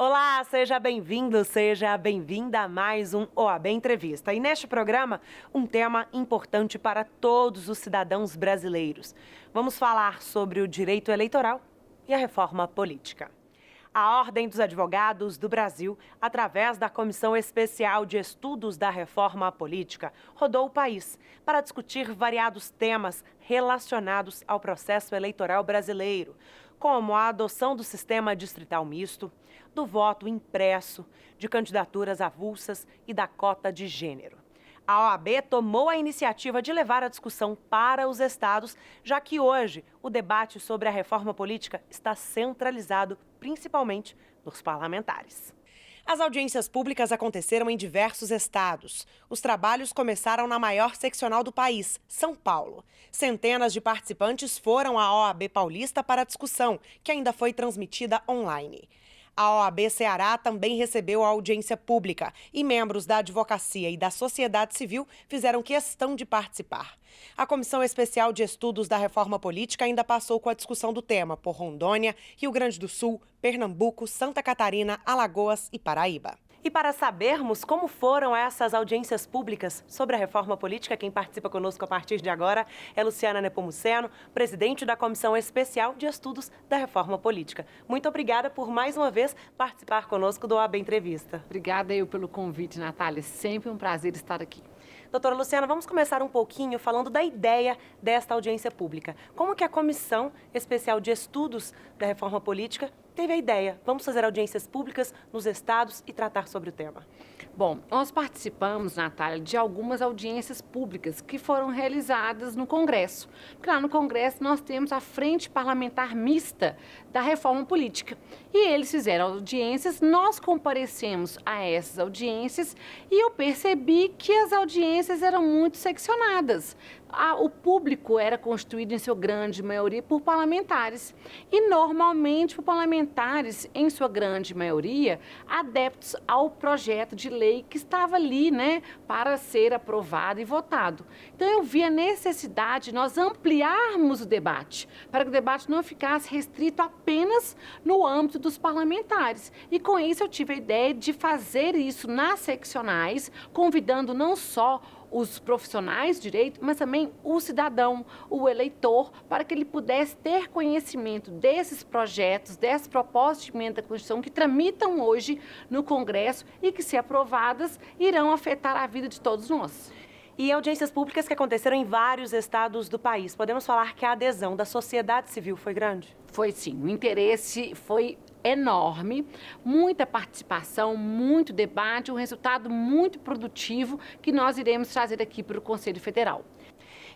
Olá, seja bem-vindo, seja bem-vinda a mais um OAB Entrevista. E neste programa, um tema importante para todos os cidadãos brasileiros. Vamos falar sobre o direito eleitoral e a reforma política. A Ordem dos Advogados do Brasil, através da Comissão Especial de Estudos da Reforma Política, rodou o país para discutir variados temas relacionados ao processo eleitoral brasileiro, como a adoção do sistema distrital misto, do voto impresso, de candidaturas avulsas e da cota de gênero. A OAB tomou a iniciativa de levar a discussão para os estados, já que hoje o debate sobre a reforma política está centralizado principalmente nos parlamentares. As audiências públicas aconteceram em diversos estados. Os trabalhos começaram na maior seccional do país, São Paulo. Centenas de participantes foram à OAB Paulista para a discussão, que ainda foi transmitida online. A OAB Ceará também recebeu a audiência pública e membros da advocacia e da sociedade civil fizeram questão de participar. A Comissão Especial de Estudos da Reforma Política ainda passou com a discussão do tema por Rondônia, Rio Grande do Sul, Pernambuco, Santa Catarina, Alagoas e Paraíba. E para sabermos como foram essas audiências públicas sobre a reforma política, quem participa conosco a partir de agora é Luciana Nepomuceno, presidente da Comissão Especial de Estudos da Reforma Política. Muito obrigada por mais uma vez participar conosco do OAB Entrevista. Obrigada eu pelo convite, Natália. Sempre um prazer estar aqui. Doutora Luciana, vamos começar um pouquinho falando da ideia desta audiência pública. Como que a Comissão Especial de Estudos da Reforma Política teve a ideia? Vamos fazer audiências públicas nos estados e tratar sobre o tema. Bom, nós participamos, Natália, de algumas audiências públicas que foram realizadas no Congresso. Porque lá no Congresso nós temos a Frente Parlamentar Mista da Reforma Política. E eles fizeram audiências, nós comparecemos a essas audiências e eu percebi que as audiências eram muito seccionadas. O público era constituído, em sua grande maioria, por parlamentares. E, normalmente, por parlamentares, em sua grande maioria, adeptos ao projeto de lei que estava ali, para ser aprovado e votado. Então, eu vi a necessidade de nós ampliarmos o debate, para que o debate não ficasse restrito apenas no âmbito dos parlamentares. E, com isso, eu tive a ideia de fazer isso nas seccionais, convidando não só os profissionais de direito, mas também o cidadão, o eleitor, para que ele pudesse ter conhecimento desses projetos, dessas propostas de emenda da Constituição que tramitam hoje no Congresso e que, se aprovadas, irão afetar a vida de todos nós. E audiências públicas que aconteceram em vários estados do país. Podemos falar que a adesão da sociedade civil foi grande? Foi sim, o interesse foi enorme, muita participação, muito debate, um resultado muito produtivo que nós iremos trazer aqui para o Conselho Federal.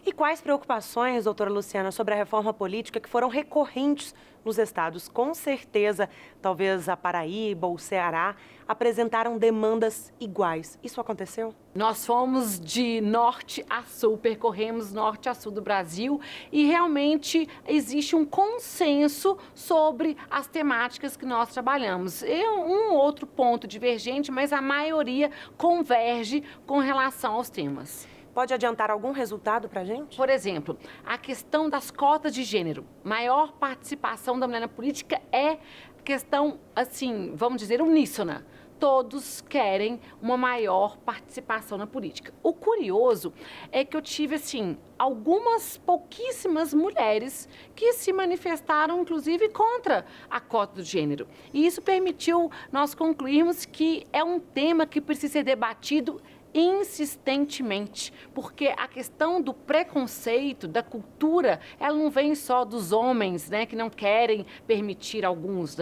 E quais preocupações, doutora Luciana, sobre a reforma política que foram recorrentes nos estados? Com certeza, talvez a Paraíba ou o Ceará apresentaram demandas iguais. Isso aconteceu? Nós fomos de norte a sul, percorremos norte a sul do Brasil e realmente existe um consenso sobre as temáticas que nós trabalhamos. Um outro ponto divergente, mas a maioria converge com relação aos temas. Pode adiantar algum resultado para a gente? Por exemplo, a questão das cotas de gênero. Maior participação da mulher na política é questão, assim, vamos dizer, uníssona. Todos querem uma maior participação na política. O curioso é que eu tive, assim, algumas pouquíssimas mulheres que se manifestaram, inclusive, contra a cota de gênero. E isso permitiu nós concluirmos que é um tema que precisa ser debatido insistentemente, porque a questão do preconceito, da cultura, ela não vem só dos homens, que não querem permitir alguns,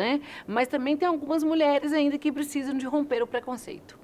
mas também tem algumas mulheres ainda que precisam de romper o preconceito.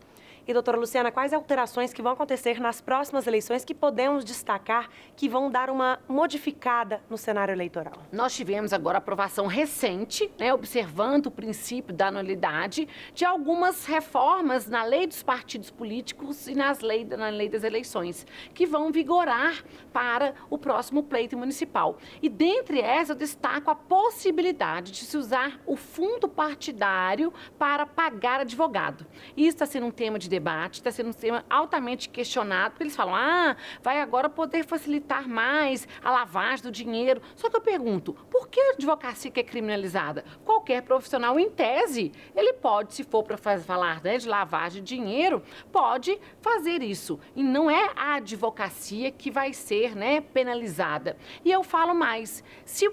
E, doutora Luciana, quais alterações que vão acontecer nas próximas eleições que podemos destacar que vão dar uma modificada no cenário eleitoral? Nós tivemos agora a aprovação recente, observando o princípio da anualidade, de algumas reformas na lei dos partidos políticos e na lei das eleições, que vão vigorar para o próximo pleito municipal. E, dentre essas, eu destaco a possibilidade de se usar o fundo partidário para pagar advogado. Isso está sendo um tema de debate debate, está sendo um tema altamente questionado, porque eles falam, vai agora poder facilitar mais a lavagem do dinheiro. Só que eu pergunto, por que a advocacia que é criminalizada? Qualquer profissional, em tese, ele pode, se for para falar, né, de lavagem de dinheiro, pode fazer isso. E não é a advocacia que vai ser, né, penalizada. E eu falo mais, se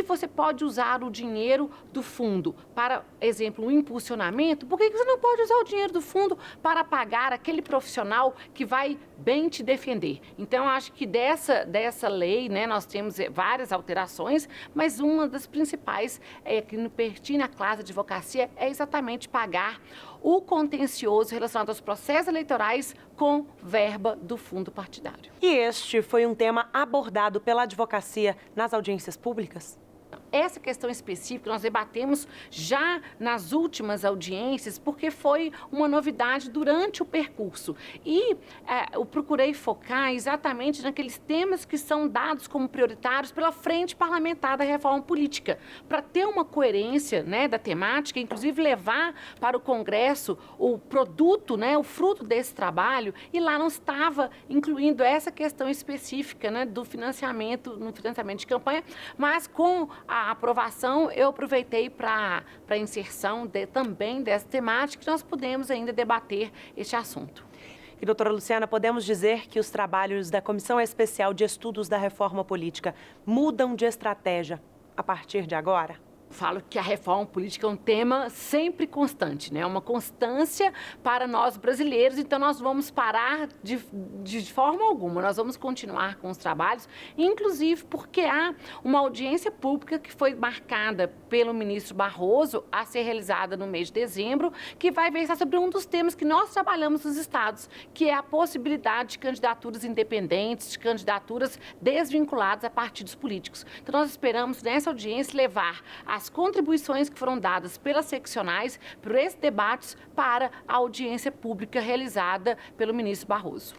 você pode usar o dinheiro do fundo para, exemplo, um impulsionamento, por que você não pode usar o dinheiro do fundo para pagar aquele profissional que vai bem te defender? Então, eu acho que dessa lei, né, nós temos várias alterações, mas uma das principais que no pertine à classe de advocacia é exatamente pagar o contencioso relacionado aos processos eleitorais com verba do fundo partidário. E este foi um tema abordado pela advocacia nas audiências públicas? Essa questão específica nós debatemos já nas últimas audiências, porque foi uma novidade durante o percurso. E eu procurei focar exatamente naqueles temas que são dados como prioritários pela Frente Parlamentar da Reforma Política, para ter uma coerência, né, da temática, inclusive levar para o Congresso o produto, né, o fruto desse trabalho, e lá não estava incluindo essa questão específica, né, do financiamento, no financiamento de campanha, mas com a aprovação, eu aproveitei para a inserção também dessa temática, que nós podemos ainda debater este assunto. E, doutora Luciana, podemos dizer que os trabalhos da Comissão Especial de Estudos da Reforma Política mudam de estratégia a partir de agora? Falo que a reforma política é um tema sempre constante, né? É uma constância para nós brasileiros, então nós vamos parar de forma alguma, nós vamos continuar com os trabalhos, inclusive porque há uma audiência pública que foi marcada pelo ministro Barroso a ser realizada no mês de dezembro, que vai versar sobre um dos temas que nós trabalhamos nos estados, que é a possibilidade de candidaturas independentes, de candidaturas desvinculadas a partidos políticos. Então nós esperamos nessa audiência levar as contribuições que foram dadas pelas seccionais, por esses debates, para a audiência pública realizada pelo ministro Barroso.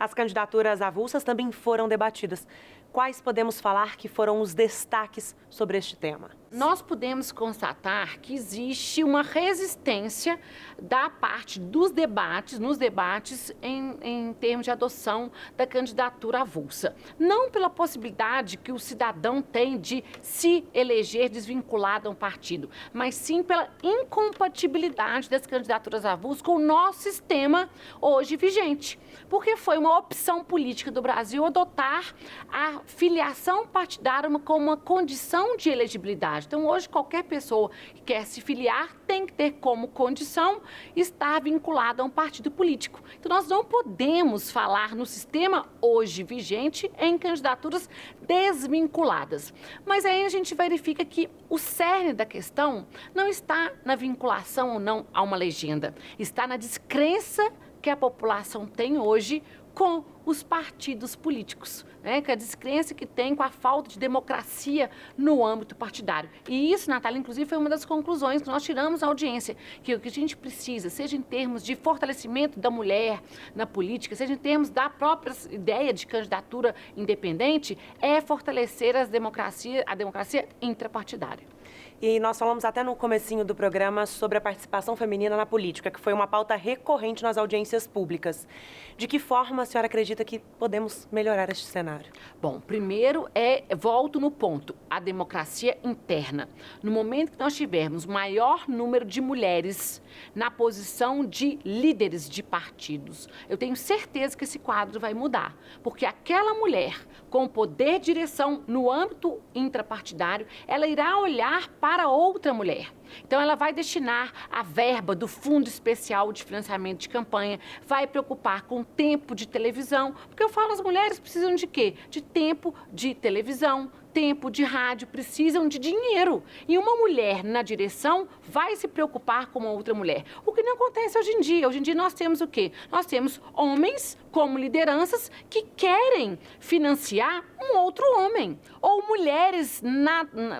As candidaturas avulsas também foram debatidas. Quais podemos falar que foram os destaques sobre este tema? Nós podemos constatar que existe uma resistência da parte dos debates, nos debates em termos de adoção da candidatura avulsa. Não pela possibilidade que o cidadão tem de se eleger desvinculado a um partido, mas sim pela incompatibilidade das candidaturas avulsas com o nosso sistema hoje vigente. Porque foi uma opção política do Brasil adotar a filiação partidária como uma condição de elegibilidade. Então, hoje, qualquer pessoa que quer se filiar tem que ter como condição estar vinculada a um partido político. Então, nós não podemos falar no sistema hoje vigente em candidaturas desvinculadas. Mas aí a gente verifica que o cerne da questão não está na vinculação ou não a uma legenda, está na descrença que a população tem hoje com os partidos políticos, né? Que a descrença que tem com a falta de democracia no âmbito partidário. E isso, Natália, inclusive, foi uma das conclusões que nós tiramos na audiência, que o que a gente precisa, seja em termos de fortalecimento da mulher na política, seja em termos da própria ideia de candidatura independente, é fortalecer a democracia intrapartidária. E nós falamos até no comecinho do programa sobre a participação feminina na política, que foi uma pauta recorrente nas audiências públicas. De que forma a senhora acredita que podemos melhorar este cenário? Bom, primeiro volto no ponto, a democracia interna. No momento que nós tivermos maior número de mulheres na posição de líderes de partidos, eu tenho certeza que esse quadro vai mudar, porque aquela mulher com poder de direção no âmbito intrapartidário, ela irá olhar para outra mulher. Então, ela vai destinar a verba do Fundo Especial de Financiamento de Campanha, vai preocupar com tempo de televisão, porque eu falo, as mulheres precisam de quê? De tempo de televisão, tempo de rádio, precisam de dinheiro. E uma mulher na direção vai se preocupar com uma outra mulher. O que não acontece hoje em dia. Hoje em dia nós temos o quê? Nós temos homens como lideranças que querem financiar um outro homem. Ou mulheres,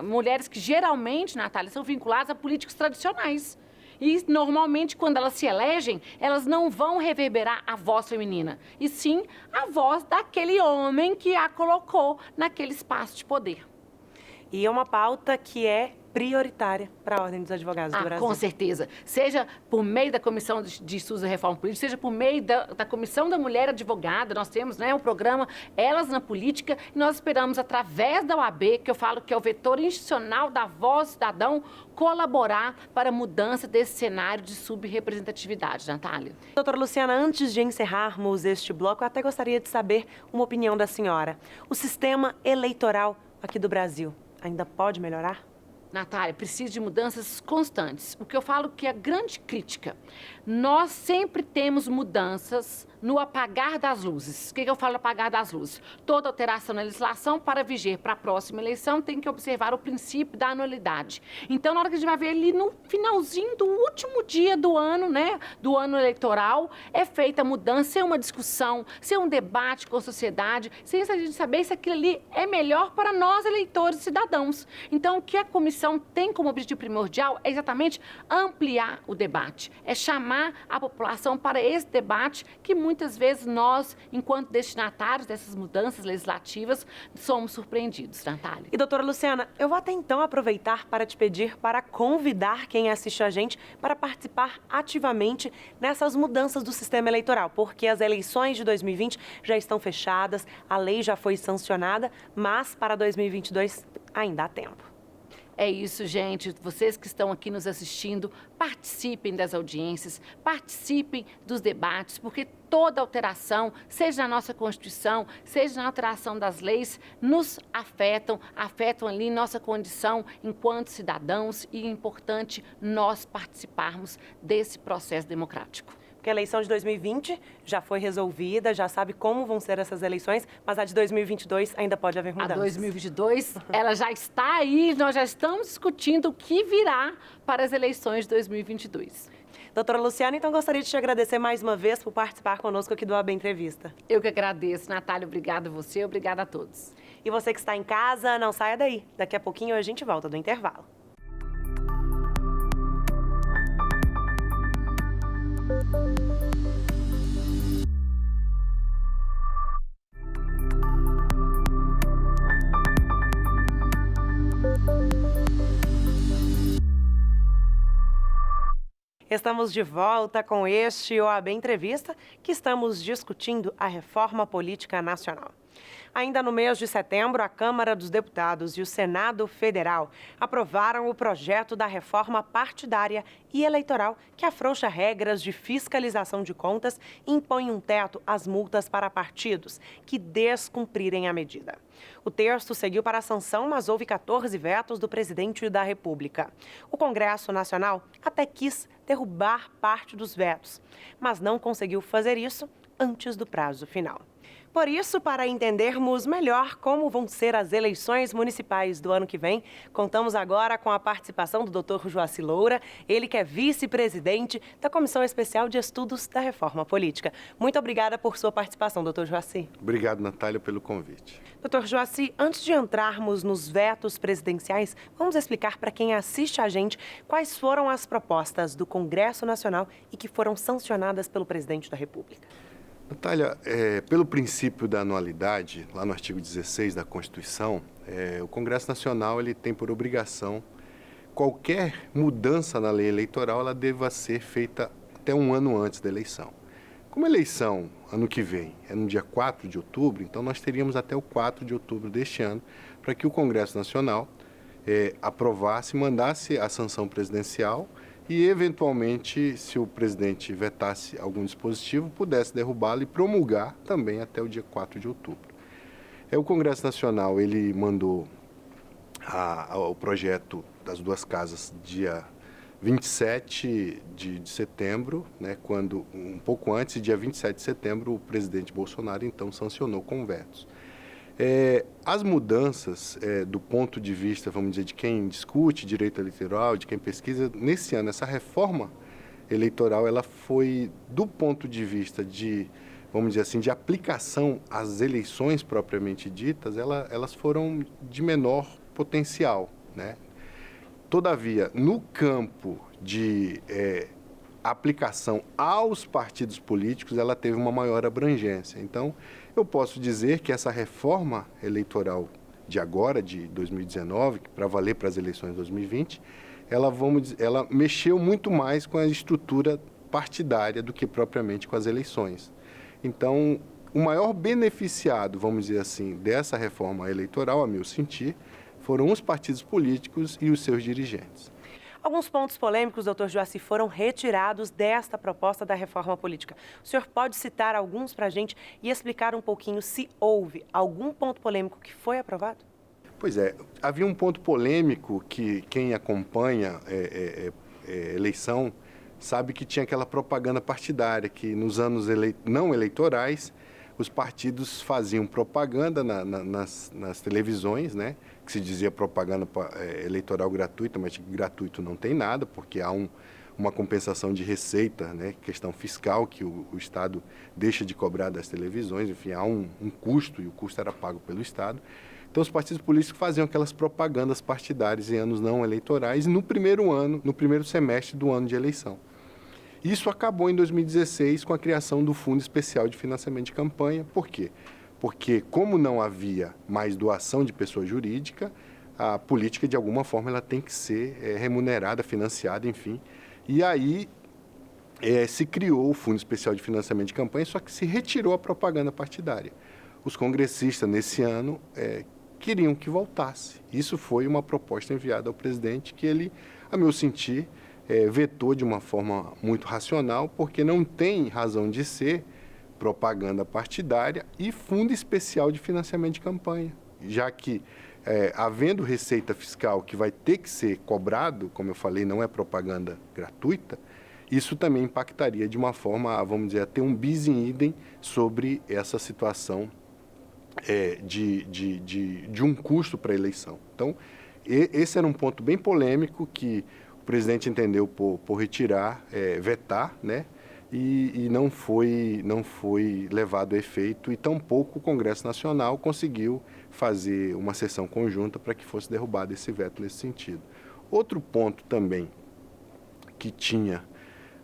mulheres que geralmente, Natália, são vinculadas a políticos tradicionais. E, normalmente, quando elas se elegem, elas não vão reverberar a voz feminina, e sim a voz daquele homem que a colocou naquele espaço de poder. E é uma pauta que é prioritária para a Ordem dos Advogados do Brasil. Com certeza. Seja por meio da Comissão de Estudos e Reforma Política, seja por meio da Comissão da Mulher Advogada, nós temos, né, o programa Elas na Política, e nós esperamos, através da OAB, que eu falo que é o vetor institucional da voz do cidadão, colaborar para a mudança desse cenário de subrepresentatividade, Natália. Doutora Luciana, antes de encerrarmos este bloco, eu até gostaria de saber uma opinião da senhora. O sistema eleitoral aqui do Brasil ainda pode melhorar? Natália, precisa de mudanças constantes. O que eu falo que é a grande crítica. Nós sempre temos mudanças no apagar das luzes. O que eu falo apagar das luzes? Toda alteração na legislação, para viger para a próxima eleição, tem que observar o princípio da anualidade. Então, na hora que a gente vai ver ali no finalzinho do último dia do ano, né, do ano eleitoral, é feita a mudança, sem uma discussão, sem um debate com a sociedade, sem a gente saber se aquilo ali é melhor para nós, eleitores e cidadãos. Então, o que a comissão tem como objetivo primordial é exatamente ampliar o debate, é chamar a população para esse debate que muitas vezes nós, enquanto destinatários dessas mudanças legislativas, somos surpreendidos, Natália. E, doutora Luciana, eu vou até então aproveitar para te pedir para convidar quem assiste a gente para participar ativamente nessas mudanças do sistema eleitoral, porque as eleições de 2020 já estão fechadas, a lei já foi sancionada, mas para 2022 ainda há tempo. É isso, gente. Vocês que estão aqui nos assistindo, participem das audiências, participem dos debates, porque toda alteração, seja na nossa Constituição, seja na alteração das leis, nos afetam ali nossa condição enquanto cidadãos, e é importante nós participarmos desse processo democrático. Porque a eleição de 2020 já foi resolvida, já sabe como vão ser essas eleições, mas a de 2022 ainda pode haver mudanças. A 2022, ela já está aí, nós já estamos discutindo o que virá para as eleições de 2022. Doutora Luciana, então gostaria de te agradecer mais uma vez por participar conosco aqui do OAB Entrevista. Eu que agradeço, Natália. Obrigada a você, obrigada a todos. E você que está em casa, não saia daí. Daqui a pouquinho a gente volta do intervalo. Estamos de volta com este OAB Entrevista, que estamos discutindo a reforma política nacional. Ainda no mês de setembro, a Câmara dos Deputados e o Senado Federal aprovaram o projeto da reforma partidária e eleitoral que afrouxa regras de fiscalização de contas e impõe um teto às multas para partidos que descumprirem a medida. O texto seguiu para a sanção, mas houve 14 vetos do presidente da República. O Congresso Nacional até quis derrubar parte dos vetos, mas não conseguiu fazer isso antes do prazo final. Por isso, para entendermos melhor como vão ser as eleições municipais do ano que vem, contamos agora com a participação do Dr. Joaci Loura, ele que é vice-presidente da Comissão Especial de Estudos da Reforma Política. Muito obrigada por sua participação, Dr. Joaci. Obrigado, Natália, pelo convite. Dr. Joaci, antes de entrarmos nos vetos presidenciais, vamos explicar para quem assiste a gente quais foram as propostas do Congresso Nacional e que foram sancionadas pelo presidente da República. Natália, pelo princípio da anualidade, lá no artigo 16 da Constituição, o Congresso Nacional ele tem por obrigação qualquer mudança na lei eleitoral ela deva ser feita até um ano antes da eleição. Como a eleição, ano que vem, é no dia 4 de outubro, então nós teríamos até o 4 de outubro deste ano para que o Congresso Nacional aprovasse, mandasse a sanção presidencial e, eventualmente, se o presidente vetasse algum dispositivo, pudesse derrubá-lo e promulgar também até o dia 4 de outubro. O Congresso Nacional ele mandou o projeto das duas casas dia 27 de setembro, né, quando, um pouco antes, dia 27 de setembro, o presidente Bolsonaro, então, sancionou com vetos. As mudanças, do ponto de vista, vamos dizer, de quem discute direito eleitoral, de quem pesquisa, nesse ano, essa reforma eleitoral, ela foi, do ponto de vista de, vamos dizer assim, de aplicação às eleições propriamente ditas, elas foram de menor potencial, né? Todavia, no campo de aplicação aos partidos políticos, ela teve uma maior abrangência. Então, eu posso dizer que essa reforma eleitoral de agora, de 2019, para valer para as eleições de 2020, ela mexeu muito mais com a estrutura partidária do que propriamente com as eleições. Então, o maior beneficiado, vamos dizer assim, dessa reforma eleitoral, a meu sentir, foram os partidos políticos e os seus dirigentes. Alguns pontos polêmicos, doutor Joacy, foram retirados desta proposta da reforma política. O senhor pode citar alguns para a gente e explicar um pouquinho se houve algum ponto polêmico que foi aprovado? Pois é, havia um ponto polêmico que quem acompanha eleição sabe que tinha aquela propaganda partidária, que nos anos não eleitorais, os partidos faziam propaganda nas televisões, né? Que se dizia propaganda eleitoral gratuita, mas gratuito não tem nada, porque há uma compensação de receita, né? Questão fiscal que o Estado deixa de cobrar das televisões, enfim, há um custo e o custo era pago pelo Estado. Então, os partidos políticos faziam aquelas propagandas partidárias em anos não eleitorais e no primeiro semestre do ano de eleição. Isso acabou em 2016 com a criação do Fundo Especial de Financiamento de Campanha. Por quê? Porque, como não havia mais doação de pessoa jurídica, a política, de alguma forma, ela tem que ser remunerada, financiada, enfim. E aí se criou o Fundo Especial de Financiamento de Campanha, só que se retirou a propaganda partidária. Os congressistas, nesse ano, queriam que voltasse. Isso foi uma proposta enviada ao presidente que ele, a meu sentir, vetou de uma forma muito racional, porque não tem razão de ser propaganda partidária e fundo especial de financiamento de campanha, já que, havendo receita fiscal que vai ter que ser cobrado, como eu falei, não é propaganda gratuita, isso também impactaria de uma forma, vamos dizer, a ter um bis in idem sobre essa situação de um custo para a eleição. Então, esse era um ponto bem polêmico que o presidente entendeu por retirar, vetar, né? E não foi levado a efeito e tampouco o Congresso Nacional conseguiu fazer uma sessão conjunta para que fosse derrubado esse veto nesse sentido. Outro ponto também que tinha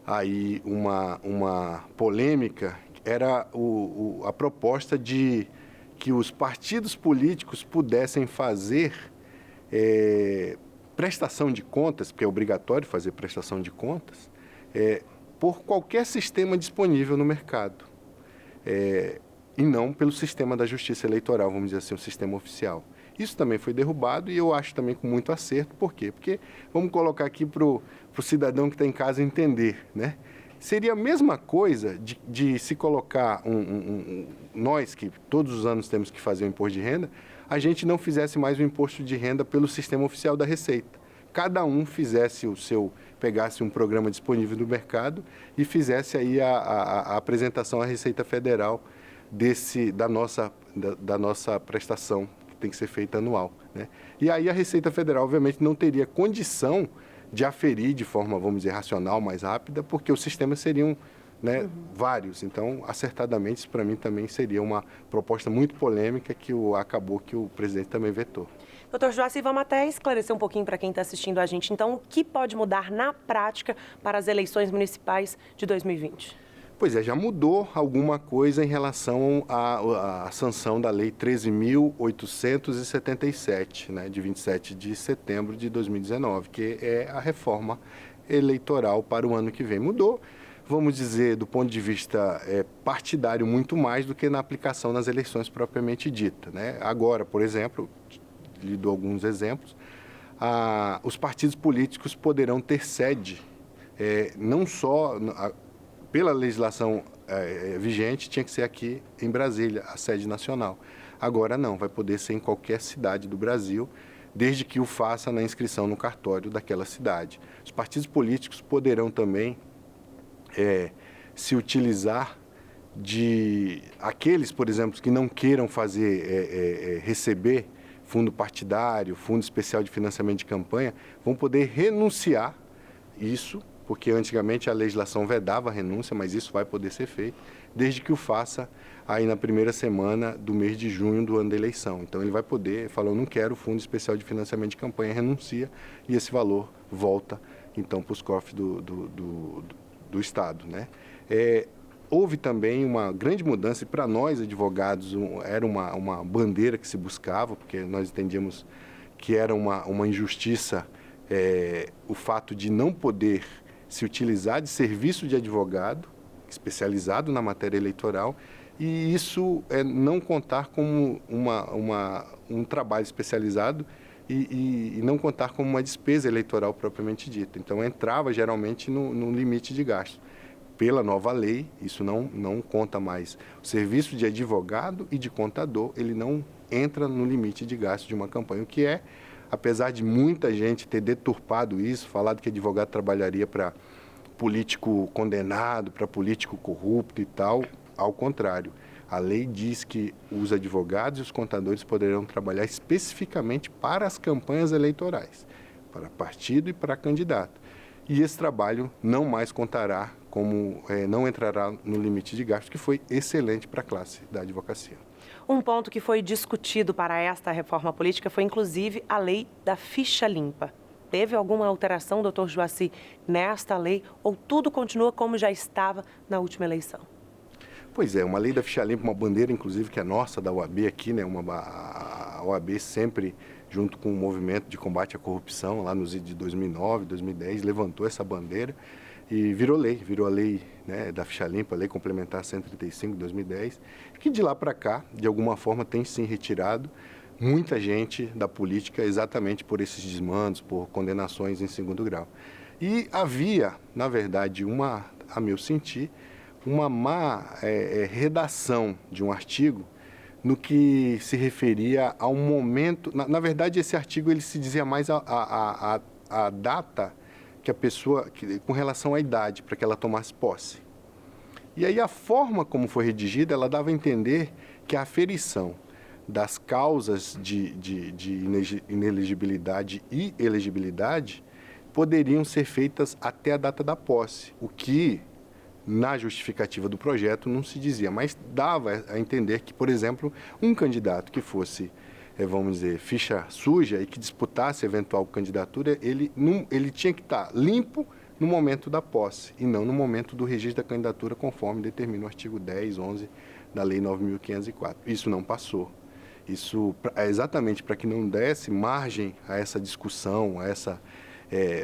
aí uma polêmica era a proposta de que os partidos políticos pudessem fazer prestação de contas, porque é obrigatório fazer prestação de contas, por qualquer sistema disponível no mercado, e não pelo sistema da justiça eleitoral, vamos dizer assim, o sistema oficial. Isso também foi derrubado e eu acho também com muito acerto. Por quê? Porque, vamos colocar aqui para o cidadão que está em casa entender, né? Seria a mesma coisa de se colocar nós, que todos os anos temos que fazer o imposto de renda, a gente não fizesse mais o imposto de renda pelo sistema oficial da Receita. Cada um fizesse pegasse um programa disponível no mercado e fizesse aí a apresentação à Receita Federal da nossa prestação, que tem que ser feita anual, né? E aí a Receita Federal, obviamente, não teria condição de aferir de forma, vamos dizer, racional, mais rápida, porque os sistemas seriam, né, vários. Então, acertadamente, isso para mim também seria uma proposta muito polêmica que acabou que o presidente também vetou. Doutor Joacy, vamos até esclarecer um pouquinho para quem está assistindo a gente. Então, o que pode mudar na prática para as eleições municipais de 2020? Pois já mudou alguma coisa em relação à sanção da Lei 13.877, né, de 27 de setembro de 2019, que é a reforma eleitoral para o ano que vem. Mudou, vamos dizer, do ponto de vista partidário, muito mais do que na aplicação nas eleições propriamente dita, né? Agora, por exemplo, lhe dou alguns exemplos, os partidos políticos poderão ter sede, não só... Pela legislação vigente, tinha que ser aqui em Brasília, a sede nacional. Agora não, vai poder ser em qualquer cidade do Brasil, desde que o faça na inscrição no cartório daquela cidade. Os partidos políticos poderão também se utilizar de aqueles, por exemplo, que não queiram receber fundo partidário, fundo especial de financiamento de campanha, vão poder renunciar isso, porque antigamente a legislação vedava a renúncia, mas isso vai poder ser feito, desde que o faça aí na primeira semana do mês de junho do ano da eleição. Então ele vai poder, falou, não quero fundo especial de financiamento de campanha, renuncia, e esse valor volta, então, para os cofres do Estado, né? houve também uma grande mudança, e para nós, advogados, era uma bandeira que se buscava, porque nós entendíamos que era uma injustiça o fato de não poder se utilizar de serviço de advogado especializado na matéria eleitoral, e isso não contar como um trabalho especializado e não contar como uma despesa eleitoral propriamente dita. Então, entrava geralmente no limite de gasto. Pela nova lei, isso não conta mais. O serviço de advogado e de contador, ele não entra no limite de gasto de uma campanha, o que apesar de muita gente ter deturpado isso, falado que advogado trabalharia para político condenado, para político corrupto e tal, ao contrário. A lei diz que os advogados e os contadores poderão trabalhar especificamente para as campanhas eleitorais, para partido e para candidato. E esse trabalho não mais contará não entrará no limite de gasto, que foi excelente para a classe da advocacia. Um ponto que foi discutido para esta reforma política foi, inclusive, a lei da ficha limpa. Teve alguma alteração, doutor Joacy, nesta lei, ou tudo continua como já estava na última eleição? Pois é, uma lei da ficha limpa, uma bandeira, inclusive, que é nossa, da OAB aqui, né? A OAB sempre, junto com o movimento de combate à corrupção, lá nos idos de 2009, 2010, levantou essa bandeira e virou a lei, né, da ficha limpa, a lei complementar 135 de 2010, que de lá para cá, de alguma forma, tem sim retirado muita gente da política exatamente por esses desmandos, por condenações em segundo grau. E havia, na verdade, a meu sentir, uma má redação de um artigo no que se referia ao momento. Na verdade, esse artigo ele se dizia mais a data que a pessoa, com relação à idade, para que ela tomasse posse. E aí a forma como foi redigida, ela dava a entender que a aferição das causas de inelegibilidade e elegibilidade poderiam ser feitas até a data da posse, o que, na justificativa do projeto, não se dizia, mas dava a entender que, por exemplo, um candidato que fosse, vamos dizer, ficha suja e que disputasse eventual candidatura, ele tinha que estar limpo no momento da posse e não no momento do registro da candidatura, conforme determina o artigo 10, 11 da Lei 9.504. Isso não passou. Isso é exatamente para que não desse margem a essa discussão, a essa,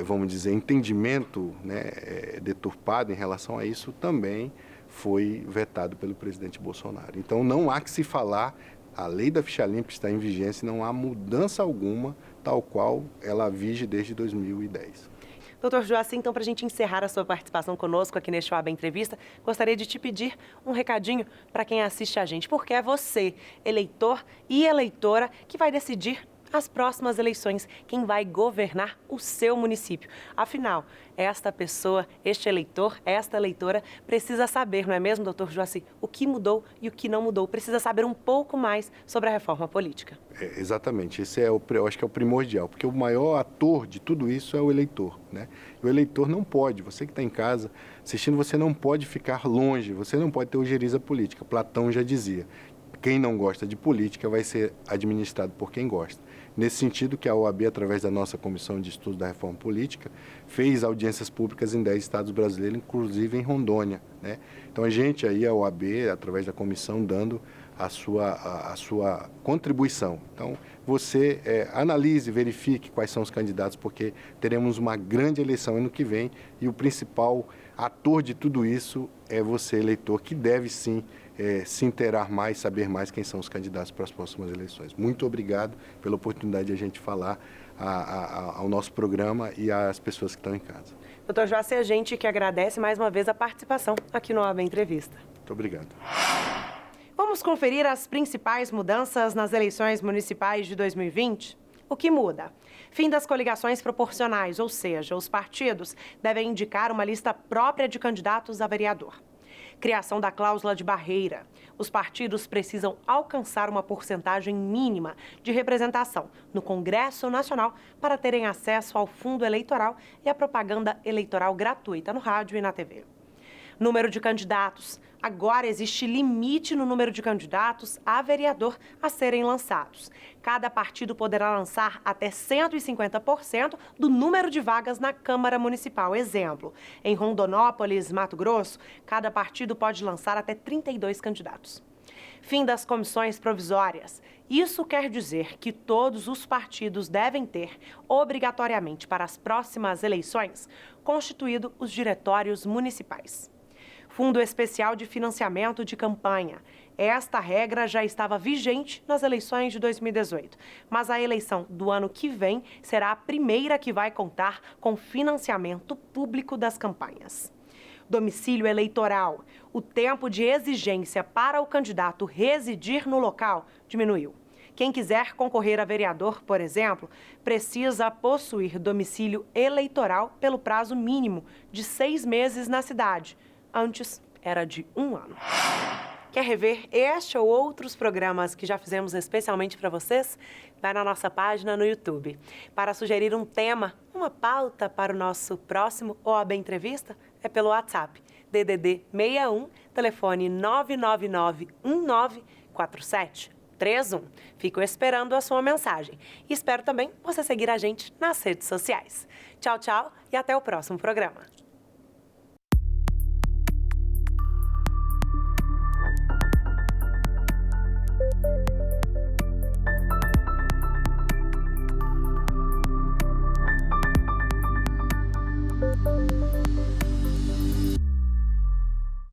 vamos dizer, entendimento, né, deturpado em relação a isso, também foi vetado pelo presidente Bolsonaro. Então, não há que se falar, a lei da ficha limpa está em vigência, não há mudança alguma, tal qual ela vige desde 2010. Doutor Joacy, então, para a gente encerrar a sua participação conosco aqui neste OAB Entrevista, gostaria de te pedir um recadinho para quem assiste a gente, porque é você, eleitor e eleitora, que vai decidir as próximas eleições, quem vai governar o seu município. Afinal, esta pessoa, este eleitor, esta eleitora, precisa saber, não é mesmo, doutor Joacy, o que mudou e o que não mudou. Precisa saber um pouco mais sobre a reforma política. Exatamente, esse eu acho que é o primordial, porque o maior ator de tudo isso é o eleitor, né? E o eleitor não pode, você que está em casa assistindo, você não pode ficar longe, você não pode ter ojeriza política. Platão já dizia, quem não gosta de política vai ser administrado por quem gosta. Nesse sentido que a OAB, através da nossa Comissão de Estudos da Reforma Política, fez audiências públicas em 10 estados brasileiros, inclusive em Rondônia, né? Então a gente aí, a OAB, através da comissão, dando a sua contribuição. Então você analise, verifique quais são os candidatos, porque teremos uma grande eleição ano que vem e o principal ator de tudo isso é você, eleitor, que deve sim se inteirar mais, saber mais quem são os candidatos para as próximas eleições. Muito obrigado pela oportunidade de a gente falar ao nosso programa e às pessoas que estão em casa. Doutor Joacy, a gente que agradece mais uma vez a participação aqui no OAB Entrevista. Muito obrigado. Vamos conferir as principais mudanças nas eleições municipais de 2020? O que muda? Fim das coligações proporcionais, ou seja, os partidos devem indicar uma lista própria de candidatos a vereador. Criação da cláusula de barreira. Os partidos precisam alcançar uma porcentagem mínima de representação no Congresso Nacional para terem acesso ao fundo eleitoral e à propaganda eleitoral gratuita no rádio e na TV. Número de candidatos. Agora existe limite no número de candidatos a vereador a serem lançados. Cada partido poderá lançar até 150% do número de vagas na Câmara Municipal. Exemplo, em Rondonópolis, Mato Grosso, cada partido pode lançar até 32 candidatos. Fim das comissões provisórias. Isso quer dizer que todos os partidos devem ter, obrigatoriamente para as próximas eleições, constituído os diretórios municipais. Fundo Especial de Financiamento de Campanha. Esta regra já estava vigente nas eleições de 2018, mas a eleição do ano que vem será a primeira que vai contar com financiamento público das campanhas. Domicílio eleitoral. O tempo de exigência para o candidato residir no local diminuiu. Quem quiser concorrer a vereador, por exemplo, precisa possuir domicílio eleitoral pelo prazo mínimo de 6 meses na cidade. Antes, era de 1 ano. Quer rever este ou outros programas que já fizemos especialmente para vocês? Vai na nossa página no YouTube. Para sugerir um tema, uma pauta para o nosso próximo OAB Entrevista, é pelo WhatsApp. DDD 61, telefone 999-194731. Fico esperando a sua mensagem. E espero também você seguir a gente nas redes sociais. Tchau, tchau e até o próximo programa.